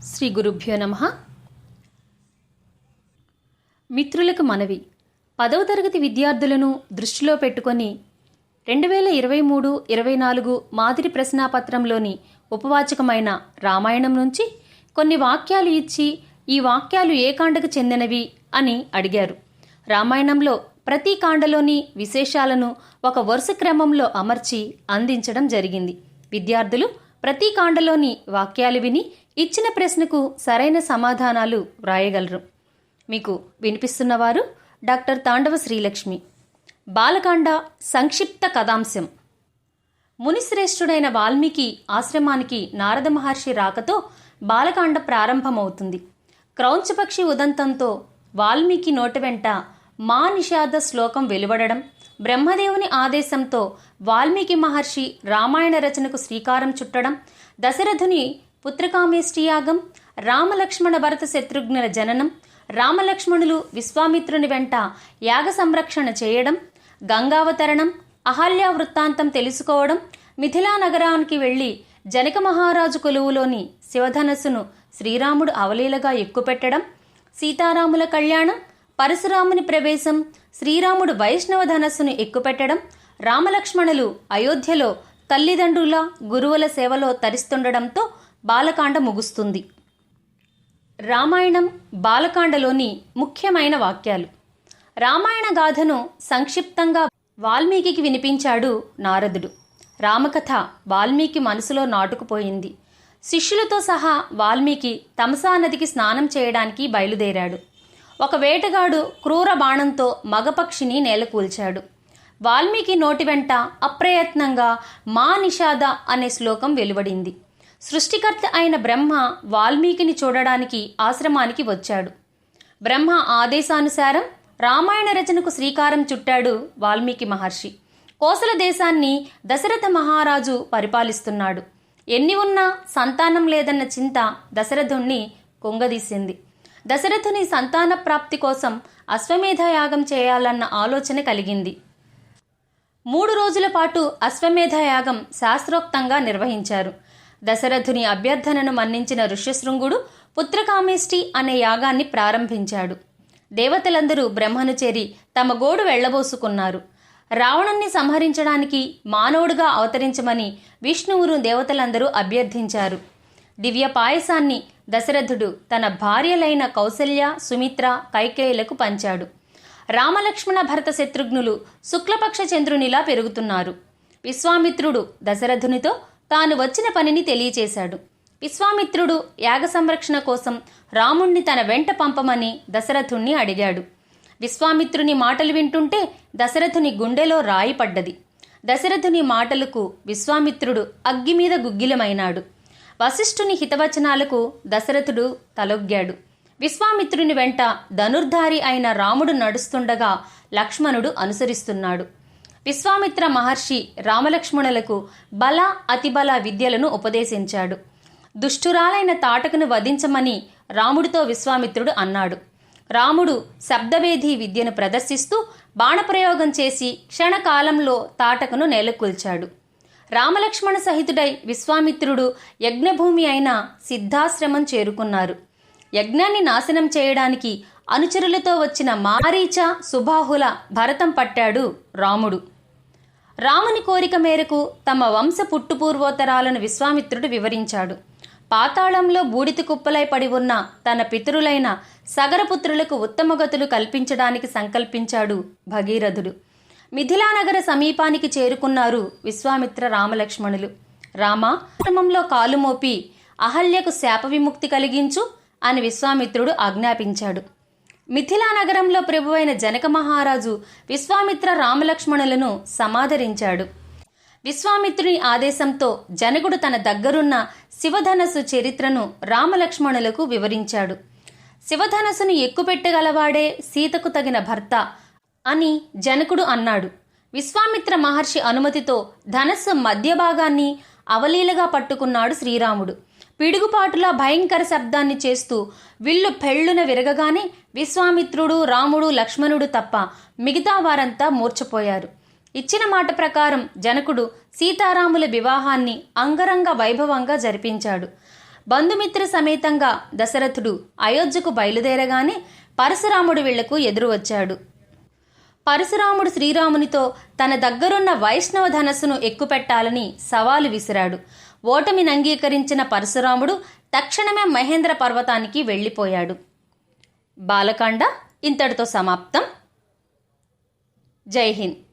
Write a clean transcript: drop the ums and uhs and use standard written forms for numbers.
శ్రీ గురుభ్యో నమః. మిత్రులకు మనవి, 10వ తరగతి విద్యార్థులను దృష్టిలో పెట్టుకొని 2023-24 మాదిరి ప్రశ్నాపత్రంలోని ఉపవాచకమైన రామాయణం నుంచి కొన్ని వాక్యాలు ఇచ్చి ఈ వాక్యాలు ఏ కాండకు చెందినవి అని అడిగారు. రామాయణంలో ప్రతి కాండలోని విశేషాలను ఒక వరుస క్రమంలో అమర్చి అందించడం జరిగింది. విద్యార్థులు ప్రతి కాండలోని వాక్యాలు విని ఇచ్చిన ప్రశ్నకు సరైన సమాధానాలు వ్రాయగలరు. మీకు వినిపిస్తున్నవారు డాక్టర్ తాండవ శ్రీలక్ష్మి. బాలకాండ సంక్షిప్త కథాంశం. మునిశ్రేష్ఠుడైన వాల్మీకి ఆశ్రమానికి నారద మహర్షి రాకతో బాలకాండ ప్రారంభమవుతుంది. క్రౌంచపక్షి ఉదంతంతో వాల్మీకి నోటి వెంట మా నిషాద శ్లోకం వెలువడడం, బ్రహ్మదేవుని ఆదేశంతో వాల్మీకి మహర్షి రామాయణ రచనకు శ్రీకారం చుట్టడం, దశరథుని పుత్రకామేష్టియాగం, రామలక్ష్మణ భరత శత్రుఘ్నుల జననం, రామలక్ష్మణులు విశ్వామిత్రుని వెంట యాగ సంరక్షణ చేయడం, గంగావతరణం, అహల్య వృత్తాంతం తెలుసుకోవడం, మిథిలా నగరానికి వెళ్లి జనక మహారాజు కొలువులోని శివధనస్సును శ్రీరాముడు అవలీలగా ఎక్కుపెట్టడం, సీతారాముల కళ్యాణం, పరశురాముని ప్రవేశం, శ్రీరాముడు వైష్ణవ ధనస్సును ఎక్కుపెట్టడం, రామలక్ష్మణులు అయోధ్యలో తల్లిదండ్రుల గురువుల సేవలో తరిస్తుండడంతో బాలకాండ ముగుస్తుంది. రామాయణం బాలకాండలోని ముఖ్యమైన వాక్యాలు. రామాయణ గాథను సంక్షిప్తంగా వాల్మీకి వినిపించాడు నారదుడు. రామకథ వాల్మీకి మనసులో నాటుకుపోయింది. శిష్యులతో సహా వాల్మీకి తమసా నదికి స్నానం చేయడానికి బయలుదేరాడు. ఒక వేటగాడు క్రూర బాణంతో మగపక్షిని నేలకూల్చాడు. వాల్మీకి నోటి వెంట అప్రయత్నంగా మా నిషాద అనే శ్లోకం వెలువడింది. సృష్టికర్త అయిన బ్రహ్మ వాల్మీకిని చూడడానికి ఆశ్రమానికి వచ్చాడు. బ్రహ్మ ఆదేశానుసారం రామాయణ రచనకు శ్రీకారం చుట్టాడు వాల్మీకి మహర్షి. కోసల దేశాన్ని దశరథ మహారాజు పరిపాలిస్తున్నాడు. ఎన్ని ఉన్నా సంతానం లేదన్న చింత దశరథుణ్ణి కుంగదీసింది. దశరథుని సంతాన ప్రాప్తి కోసం అశ్వమేధ యాగం చేయాలన్న ఆలోచన కలిగింది. 3 రోజుల పాటు అశ్వమేధ యాగం శాస్త్రోక్తంగా నిర్వహించారు. దశరథుని అభ్యర్థనను మన్నించిన ఋష్యశృంగుడు పుత్రకామేష్టి అనే యాగాన్ని ప్రారంభించాడు. దేవతలందరూ బ్రహ్మను చేరి తమ గోడు వెళ్లబోసుకున్నారు. రావణుణ్ణి సంహరించడానికి మానవుడుగా అవతరించమని విష్ణువును దేవతలందరూ అభ్యర్థించారు. దివ్య పాయసాన్ని దశరథుడు తన భార్యలైన కౌసల్య, సుమిత్ర, కైకేయులకు పంచాడు. రామలక్ష్మణ భరత శత్రుఘ్నులు శుక్లపక్ష చంద్రునిలా పెరుగుతున్నారు. విశ్వామిత్రుడు దశరథునితో తాను వచ్చిన పనిని తెలియచేశాడు. విశ్వామిత్రుడు యాగ సంరక్షణ కోసం రాముణ్ణి తన వెంట పంపమని దశరథుణ్ణి అడిగాడు. విశ్వామిత్రుని మాటలు వింటుంటే దశరథుని గుండెలో రాయి పడ్డది. దశరథుని మాటలకు విశ్వామిత్రుడు అగ్గిమీద గుగ్గిలమైనాడు. వశిష్ఠుని హితవచనాలకు దశరథుడు తలొగ్గాడు. విశ్వామిత్రుని వెంట ధనుర్ధారి అయిన రాముడు నడుస్తుండగా లక్ష్మణుడు అనుసరిస్తున్నాడు. విశ్వామిత్ర మహర్షి రామలక్ష్మణులకు బల అతిబల విద్యలను ఉపదేశించాడు. దుష్టురాలైన తాటకను వధించమని రాముడితో విశ్వామిత్రుడు అన్నాడు. రాముడు శబ్దవేధి విద్యను ప్రదర్శిస్తూ బాణప్రయోగం చేసి క్షణకాలంలో తాటకను నేలకూల్చాడు. రామలక్ష్మణ సహితుడై విశ్వామిత్రుడు యజ్ఞభూమి అయిన సిద్ధాశ్రమం చేరుకున్నారు. యజ్ఞాన్ని నాశనం చేయడానికి అనుచరులతో వచ్చిన మారీచ, సుబాహుల భరతం పట్టాడు రాముడు. రాముని కోరిక మేరకు తమ వంశ పుట్టుపూర్వోత్తరాలను విశ్వామిత్రుడు వివరించాడు. పాతాళంలో బూడిద కుప్పలై పడి ఉన్న తన పితరులైన సగరపుత్రులకు ఉత్తమగతులు కల్పించడానికి సంకల్పించాడు భగీరథుడు. మిథిలా నగర సమీపానికి చేరుకున్నారు విశ్వామిత్ర రామలక్ష్మణులు. రామాశ్రమంలో కాలు మోపి అహల్యకు శాప విముక్తి కలిగించు అని విశ్వామిత్రుడు ఆజ్ఞాపించాడు. మిథిలా నగరంలో ప్రభువైన జనక మహారాజు విశ్వామిత్ర రామలక్ష్మణులను సమాదరించాడు. విశ్వామిత్రుని ఆదేశంతో జనకుడు తన దగ్గరున్న శివధనస్సు చరిత్రను రామలక్ష్మణులకు వివరించాడు. శివధనస్సును ఎక్కుపెట్టగలవాడే సీతకు తగిన భర్త అని జనకుడు అన్నాడు. విశ్వామిత్ర మహర్షి అనుమతితో ధనస్సు మధ్య భాగాన్ని అవలీలగా పట్టుకున్నాడు శ్రీరాముడు. పిడుగుపాటులా భయంకర శబ్దాన్ని చేస్తూ విల్లు పెళ్లున విరగగానే విశ్వామిత్రుడు, రాముడు, లక్ష్మణుడు తప్ప మిగతా వారంతా మూర్ఛపోయారు. ఇచ్చిన మాట ప్రకారం జనకుడు సీతారాముల వివాహాన్ని అంగరంగ వైభవంగా జరిపించాడు. బంధుమిత్ర సమేతంగా దశరథుడు అయోధ్యకు బయలుదేరగానే పరశురాముడు వీళ్లకు ఎదురు వచ్చాడు. పరశురాముడు శ్రీరామునితో తన దగ్గరున్న వైష్ణవ ధనస్సును ఎక్కుపెట్టాలని సవాలు విసిరాడు. ఓటమిని అంగీకరించిన పరశురాముడు తక్షణమే మహేంద్ర పర్వతానికి వెళ్ళిపోయాడు. బాలకాండ ఇంతటితో సమాప్తం. జై హింద్.